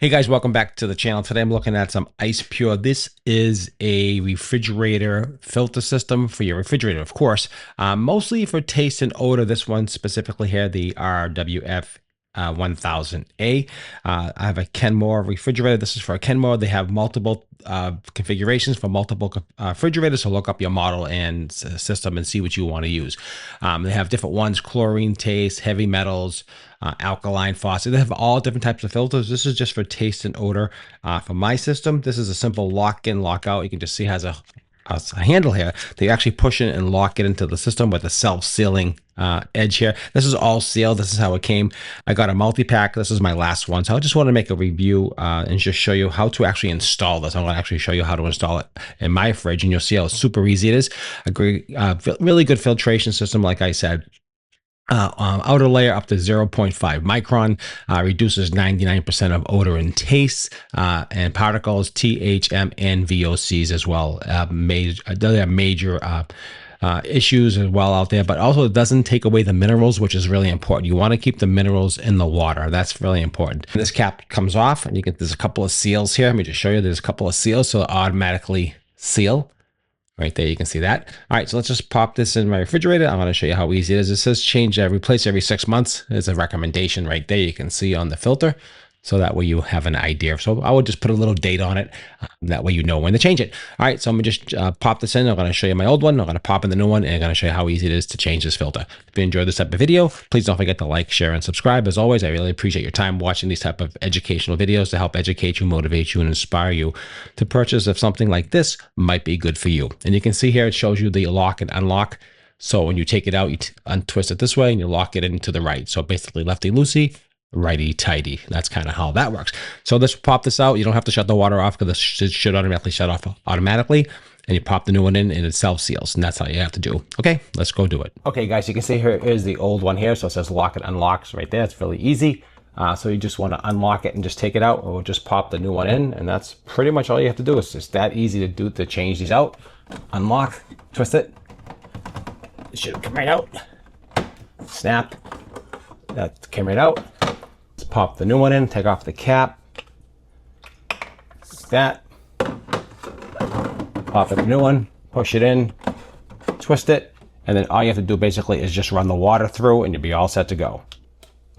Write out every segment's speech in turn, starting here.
Hey guys, welcome back to the channel. Today I'm looking at some ICEPURE. This is a refrigerator filter system for your refrigerator, of course, mostly for taste and odor. This one specifically here, the RWF 1000A. I have a Kenmore refrigerator. This is for a Kenmore. They have multiple configurations for multiple refrigerators, so look up your model and system and see what you want to use. They have different ones: chlorine taste, heavy metals, alkaline faucet. They have all different types of filters. This is just for taste and odor. For my system, this is a simple lock in, lock out. You can just see it has a handle here. They actually push it and lock it into the system with a self-sealing edge here. This is all sealed. This is how it came. I got a multi-pack. This is my last one. So I just want to make a review and just show you how to actually install this. I'm going to actually show you how to install it in my fridge, and you'll see how super easy it is. A great, really good filtration system, like I said. Outer layer up to 0.5 micron, reduces 99% of odor and taste, and particles, THM and VOCs as well. They have major issues as well out there, but also it doesn't take away the minerals, which is really important. You want to keep the minerals in the water. That's really important. This cap comes off, and there's a couple of seals here. Let me just show you. There's a couple of seals, so it automatically seal. Right there, you can see that. All right, so let's just pop this in my refrigerator. I'm going to show you how easy it is. It says replace every 6 months. It's a recommendation right there. You can see on the filter, so that way you have an idea. So I would just put a little date on it. That way you know when to change it. All right, so I'm going to just pop this in. I'm going to show you my old one. I'm going to pop in the new one, and I'm going to show you how easy it is to change this filter. If you enjoyed this type of video, please don't forget to like, share, and subscribe. As always, I really appreciate your time watching these type of educational videos to help educate you, motivate you, and inspire you to purchase if something like this might be good for you. And you can see here, it shows you the lock and unlock. So when you take it out, you untwist it this way, and you lock it into the right. So basically lefty-loosey, righty tighty. That's kind of how that works. So let's pop this out. You don't have to shut the water off, because this should automatically shut off automatically. And you pop the new one in, and it self seals, and that's how you have to do. Okay, let's go do it. Okay, guys, you can see here is the old one here. So it says lock and unlocks right there. It's really easy. So you just want to unlock it and just take it out, or just pop the new one in, and that's pretty much all you have to do. It's just that easy to do, to change these out. Unlock, twist it. It should come right out. Snap. That came right out. Let's pop the new one in, take off the cap. Like that. Pop in the new one, push it in, twist it, and then all you have to do basically is just run the water through, and you'll be all set to go.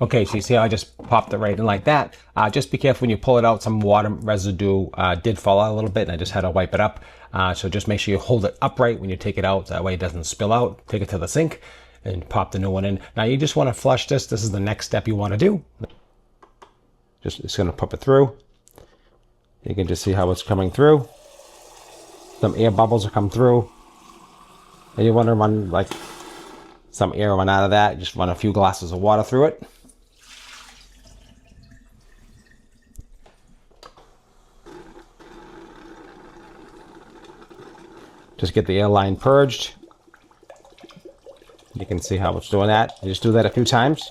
Okay, so you see how I just popped it right in like that. Just be careful when you pull it out. Some water residue did fall out a little bit, and I just had to wipe it up. So just make sure you hold it upright when you take it out. That way it doesn't spill out. Take it to the sink and pop the new one in. Now you just want to flush this. This is the next step you want to do. It's going to pop it through. You can just see how it's coming through. Some air bubbles will come through. And you want to run like some air run out of that. Just run a few glasses of water through it. Just get the air line purged. You can see how it's doing that. You just do that a few times,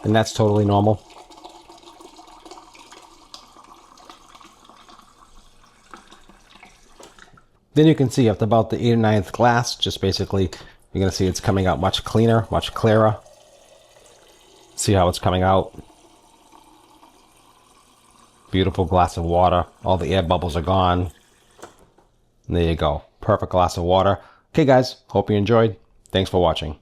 and that's totally normal. Then you can see after about the 8th or 9th glass, just basically, you're going to see it's coming out much cleaner, much clearer. See how it's coming out. Beautiful glass of water. All the air bubbles are gone. And there you go. Perfect glass of water. Okay, guys. Hope you enjoyed. Thanks for watching.